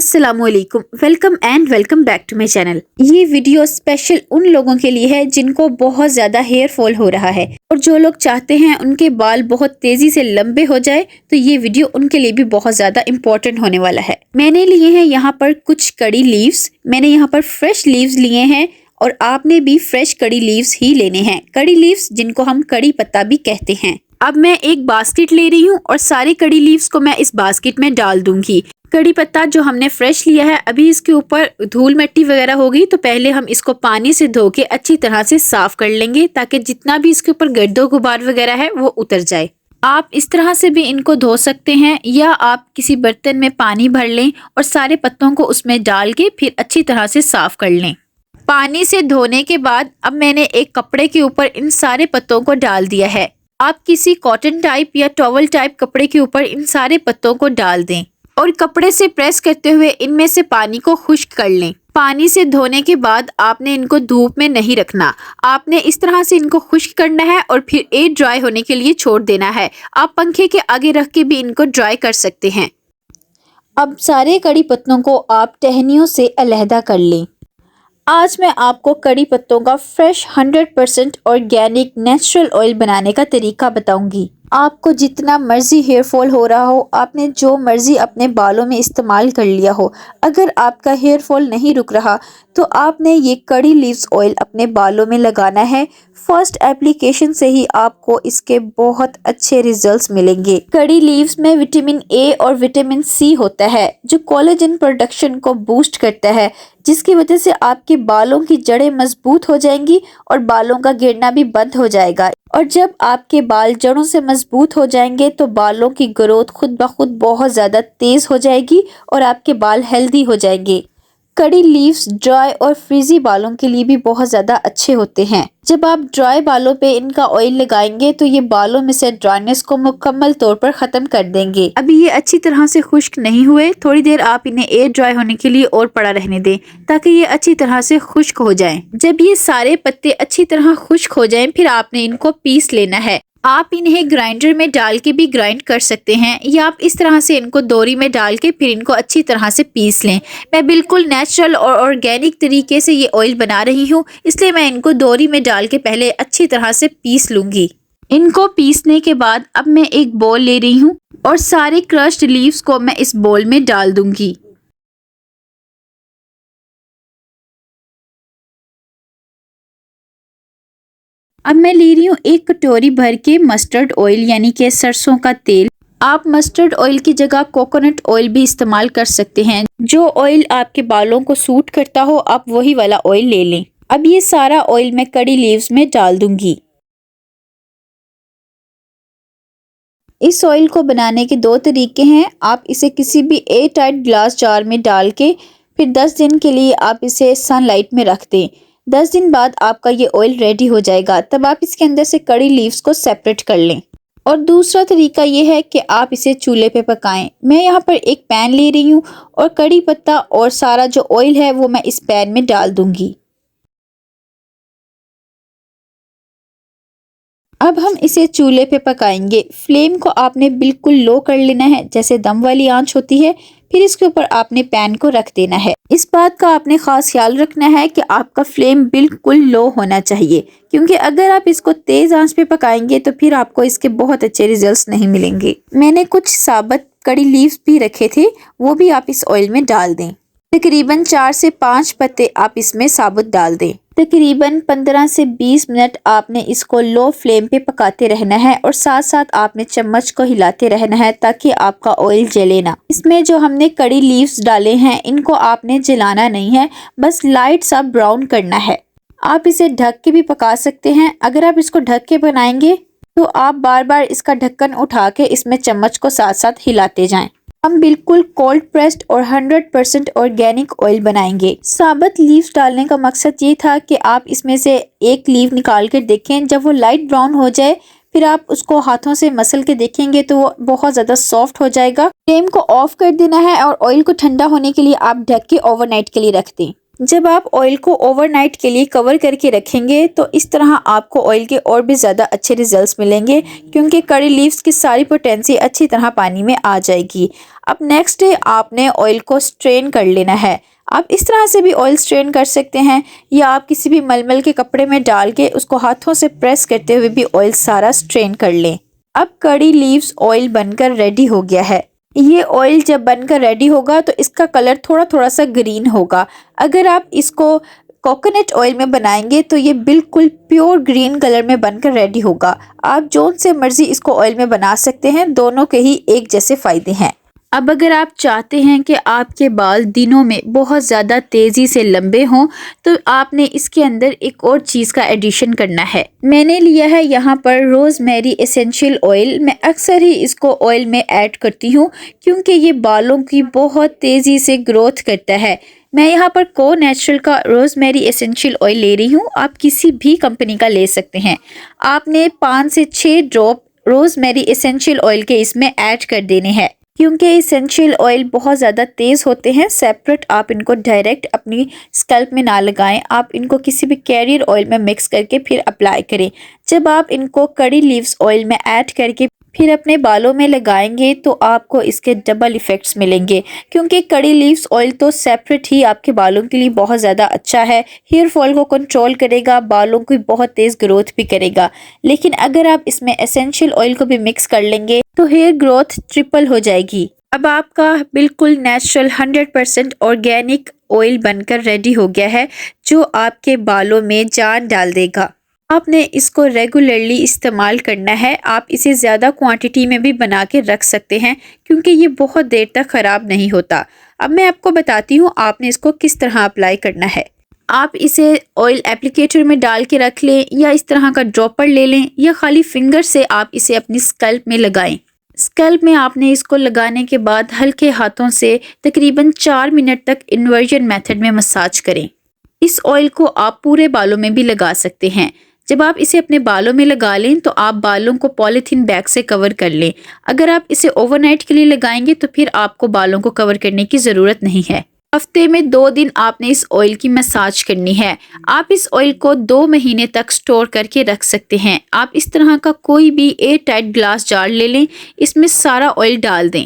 अस्सलामुअलैकुम, welcome back to my channel. ये video special उन लोगों के लिए है जिनको बहुत ज़्यादा हेयर फॉल हो रहा है और जो लोग चाहते हैं उनके बाल बहुत तेज़ी से लंबे हो जाए, तो ये वीडियो उनके लिए भी बहुत ज़्यादा इम्पोर्टेंट होने वाला है। मैंने लिए हैं यहाँ पर कुछ कड़ी लीव्स। मैंने यहाँ पर फ्रेश लीव्स लिए हैं और आपने भी फ्रेश कड़ी लीव्स ही लेने हैं। कड़ी लीव्स जिनको हम कड़ी पत्ता भी कहते हैं। अब मैं एक बास्केट ले रही हूँ और सारी कड़ी लीव्स को मैं इस बास्केट में डाल दूंगी। कड़ी पत्ता जो हमने फ्रेश लिया है, अभी इसके ऊपर धूल मिट्टी वगैरह होगी, तो पहले हम इसको पानी से धो के अच्छी तरह से साफ कर लेंगे ताकि जितना भी इसके ऊपर गड्ढा गुबार वगैरह है वो उतर जाए। आप इस तरह से भी इनको धो सकते हैं या आप किसी बर्तन में पानी भर लें और सारे पत्तों को उसमें डाल के फिर अच्छी तरह से साफ कर लें। पानी से धोने के बाद अब मैंने एक कपड़े के ऊपर इन सारे पत्तों को डाल दिया है। आप किसी कॉटन टाइप या टॉवल टाइप कपड़े के ऊपर इन सारे पत्तों को डाल दें और कपड़े से प्रेस करते हुए इनमें से पानी को खुश्क कर लें। पानी से धोने के बाद आपने इनको धूप में नहीं रखना, आपने इस तरह से इनको खुश्क करना है और फिर एयर ड्राई होने के लिए छोड़ देना है। आप पंखे के आगे रख के भी इनको ड्राई कर सकते हैं। अब सारे कड़ी पत्तों को आप टहनियों से अलहदा कर लें। आज मैं आपको कड़ी पत्तों का फ्रेश 100% ऑर्गेनिक नेचुरल ऑयल बनाने का तरीका बताऊंगी। आपको जितना मर्जी हेयर फॉल हो रहा हो, आपने जो मर्जी अपने बालों में इस्तेमाल कर लिया हो, अगर आपका हेयर फॉल नहीं रुक रहा तो आपने ये कड़ी लीव्स ऑयल अपने बालों में लगाना है। फर्स्ट एप्लीकेशन से ही आपको इसके बहुत अच्छे रिजल्ट्स मिलेंगे। कड़ी लीव्स में विटामिन ए और विटामिन सी होता है जो कोलेजन प्रोडक्शन को बूस्ट करता है, जिसकी वजह से आपके बालों की जड़ें मजबूत हो जाएंगी और बालों का गिरना भी बंद हो जाएगा। और जब आपके बाल जड़ों से मजबूत हो जाएंगे तो बालों की ग्रोथ खुद ब खुद बहुत ज़्यादा तेज़ हो जाएगी और आपके बाल हेल्दी हो जाएंगे। कड़ी लीव्स ड्राई और फ्रीजी बालों के लिए भी बहुत ज़्यादा अच्छे होते हैं। जब आप ड्राई बालों पे इनका ऑयल लगाएंगे तो ये बालों में से ड्राइनेस को मुकम्मल तौर पर ख़त्म कर देंगे। अभी ये अच्छी तरह से खुश्क नहीं हुए, थोड़ी देर आप इन्हें एयर ड्राई होने के लिए और पड़ा रहने दें ताकि ये अच्छी तरह से खुश्क हो जाएं। जब ये सारे पत्ते अच्छी तरह खुश्क हो जाएं, फिर आपने इनको पीस लेना है। आप इन्हें ग्राइंडर में डाल के भी ग्राइंड कर सकते हैं या आप इस तरह से इनको दोरी में डाल के फिर इनको अच्छी तरह से पीस लें। मैं बिल्कुल नेचुरल और ऑर्गेनिक तरीके से ये ऑयल बना रही हूँ, इसलिए मैं इनको दोरी में डाल के पहले अच्छी तरह से पीस लूँगी। इनको पीसने के बाद अब मैं एक बोल ले रही हूँ और सारे क्रश्ड लीव्स को मैं इस बोल में डाल दूँगी। अब मैं ले रही हूँ एक कटोरी भर के मस्टर्ड ऑयल यानी कि सरसों का तेल। आप मस्टर्ड ऑयल की जगह कोकोनट ऑयल भी इस्तेमाल कर सकते हैं। जो ऑयल आपके बालों को सूट करता हो आप वही वाला ऑयल ले लें। अब ये सारा ऑयल मैं कड़ी लीव्स में डाल दूंगी। इस ऑयल को बनाने के दो तरीके हैं। आप इसे किसी भी एयर टाइट ग्लास जार में डाल के फिर 10 दिन के लिए आप इसे सनलाइट में रख दें। 10 दिन बाद आपका ये ऑयल रेडी हो जाएगा, तब आप इसके अंदर से कड़ी लीव्स को सेपरेट कर लें। और दूसरा तरीका ये है कि आप इसे चूल्हे पे पकाएं। मैं यहाँ पर एक पैन ले रही हूँ और कड़ी पत्ता और सारा जो ऑयल है वो मैं इस पैन में डाल दूंगी। अब हम इसे चूल्हे पे पकाएंगे। फ्लेम को आपने बिल्कुल लो कर लेना है, जैसे दम वाली आंच होती है। फिर इसके ऊपर आपने पैन को रख देना है। इस बात का आपने खास ख्याल रखना है कि आपका फ्लेम बिल्कुल लो होना चाहिए, क्योंकि अगर आप इसको तेज आंच पे पकाएंगे तो फिर आपको इसके बहुत अच्छे रिजल्ट्स नहीं मिलेंगे। मैंने कुछ साबुत कड़ी लीव्स भी रखे थे, वो भी आप इस ऑयल में डाल दें। तकरीबन 4 से 5 पत्ते आप इसमें साबुत डाल दें। तकरीबन 15 से 20 मिनट आपने इसको लो फ्लेम पे पकाते रहना है और साथ साथ आपने चम्मच को हिलाते रहना है ताकि आपका ऑयल जले ना। इसमें जो हमने कड़ी लीव्स डाले हैं इनको आपने जलाना नहीं है, बस लाइट सा ब्राउन करना है। आप इसे ढक के भी पका सकते हैं। अगर आप इसको ढक के बनाएंगे तो आप बार बार इसका ढक्कन उठा के इसमें चम्मच को साथ साथ हिलाते जाएं। हम बिल्कुल कोल्ड प्रेस्ड और 100% ऑर्गेनिक ऑयल बनाएंगे। साबुत लीव्स डालने का मकसद ये था कि आप इसमें से एक लीव निकाल कर देखें। जब वो लाइट ब्राउन हो जाए फिर आप उसको हाथों से मसल के देखेंगे तो वो बहुत ज़्यादा सॉफ्ट हो जाएगा। फ्लेम को ऑफ कर देना है और ऑयल को ठंडा होने के लिए आप ढक के ओवरनाइट के लिए रख दें। जब आप ऑयल को ओवरनाइट के लिए कवर करके रखेंगे तो इस तरह आपको ऑयल के और भी ज़्यादा अच्छे रिजल्ट्स मिलेंगे, क्योंकि कड़ी लीव्स की सारी पोटेंसी अच्छी तरह पानी में आ जाएगी। अब नेक्स्ट डे आपने ऑयल को स्ट्रेन कर लेना है। आप इस तरह से भी ऑयल स्ट्रेन कर सकते हैं या आप किसी भी मलमल के कपड़े में डाल के उसको हाथों से प्रेस करते हुए भी ऑयल सारा स्ट्रेन कर लें। अब कड़ी लीव्स ऑयल बनकर रेडी हो गया है। ये ऑयल जब बनकर रेडी होगा तो इसका कलर थोड़ा थोड़ा सा ग्रीन होगा। अगर आप इसको कोकोनट ऑयल में बनाएंगे तो ये बिल्कुल प्योर ग्रीन कलर में बनकर रेडी होगा। आप जोन से मर्जी इसको ऑयल में बना सकते हैं, दोनों के ही एक जैसे फायदे हैं। अब अगर आप चाहते हैं कि आपके बाल दिनों में बहुत ज़्यादा तेज़ी से लंबे हों तो आपने इसके अंदर एक और चीज़ का एडिशन करना है। मैंने लिया है यहाँ पर रोज़मेरी एसेंशियल ऑयल। मैं अक्सर ही इसको ऑयल में ऐड करती हूँ क्योंकि ये बालों की बहुत तेज़ी से ग्रोथ करता है। मैं यहाँ पर को नेचुरल का रोज़मेरी एसेंशियल ऑयल ले रही हूँ, आप किसी भी कंपनी का ले सकते हैं। आपने 5 से 6 ड्रॉप रोज़मेरी एसेंशियल ऑयल के इसमें ऐड कर देने हैं। क्योंकि एसेंशियल ऑयल बहुत ज़्यादा तेज़ होते हैं, सेपरेट आप इनको डायरेक्ट अपनी स्कैल्प में ना लगाएं। आप इनको किसी भी कैरियर ऑयल में मिक्स करके फिर अप्लाई करें। जब आप इनको कड़ी लीव्स ऑयल में ऐड करके फिर अपने बालों में लगाएंगे तो आपको इसके डबल इफ़ेक्ट्स मिलेंगे, क्योंकि कड़ी लीव्स ऑयल तो सेपरेट ही आपके बालों के लिए बहुत ज़्यादा अच्छा है। हेयर फॉल को कंट्रोल करेगा, बालों की बहुत तेज़ ग्रोथ भी करेगा। लेकिन अगर आप इसमें एसेंशियल ऑयल को भी मिक्स कर लेंगे तो हेयर ग्रोथ ट्रिपल हो जाएगी। अब आपका बिल्कुल नेचुरल 100% ऑर्गेनिक ऑयल बनकर रेडी हो गया है जो आपके बालों में जान डाल देगा। आपने इसको रेगुलरली इस्तेमाल करना है। आप इसे ज़्यादा क्वांटिटी में भी बना के रख सकते हैं क्योंकि ये बहुत देर तक ख़राब नहीं होता। अब मैं आपको बताती हूँ आपने इसको किस तरह अप्लाई करना है। आप इसे ऑयल एप्लीकेटर में डाल के रख लें या इस तरह का ड्रॉपर ले लें या खाली फिंगर से आप इसे अपनी स्कैल्प में लगाएं। स्कैल्प में आपने इसको लगाने के बाद हल्के हाथों से तकरीबन 4 मिनट तक इन्वर्जन मेथड में मसाज करें। इस ऑयल को आप पूरे बालों में भी लगा सकते हैं। जब आप इसे अपने बालों में लगा लें तो आप बालों को पॉलीथीन बैग से कवर कर लें। अगर आप इसे ओवरनाइट के लिए लगाएंगे तो फिर आपको बालों को कवर करने की ज़रूरत नहीं है। हफ्ते में 2 दिन आपने इस ऑयल की मसाज करनी है। आप इस ऑयल को 2 महीने तक स्टोर करके रख सकते हैं। आप इस तरह का कोई भी एयर टाइट ग्लास जार ले लें, इसमें सारा ऑयल डाल दें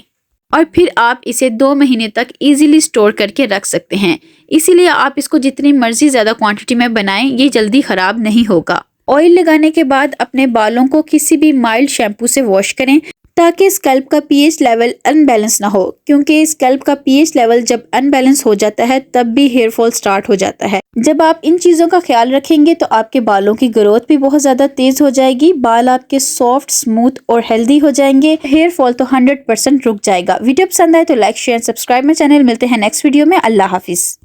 और फिर आप इसे 2 महीने तक इजीली स्टोर करके रख सकते हैं। इसीलिए आप इसको जितनी मर्जी ज़्यादा क्वांटिटी में बनाएं, ये जल्दी ख़राब नहीं होगा। ऑयल लगाने के बाद अपने बालों को किसी भी माइल्ड शैम्पू से वॉश करें ताकि स्कैल्प का पीएच लेवल अनबैलेंस ना हो, क्योंकि स्कैल्प का पीएच लेवल जब अनबैलेंस हो जाता है तब भी हेयर फॉल स्टार्ट हो जाता है। जब आप इन चीज़ों का ख्याल रखेंगे तो आपके बालों की ग्रोथ भी बहुत ज़्यादा तेज़ हो जाएगी। बाल आपके सॉफ्ट, स्मूथ और हेल्दी हो जाएंगे। हेयर फॉल तो 100% रुक जाएगा। वीडियो पसंद आए तो like, share, subscribe my channel. मिलते हैं नेक्स्ट वीडियो में। अल्लाह हाफिज़।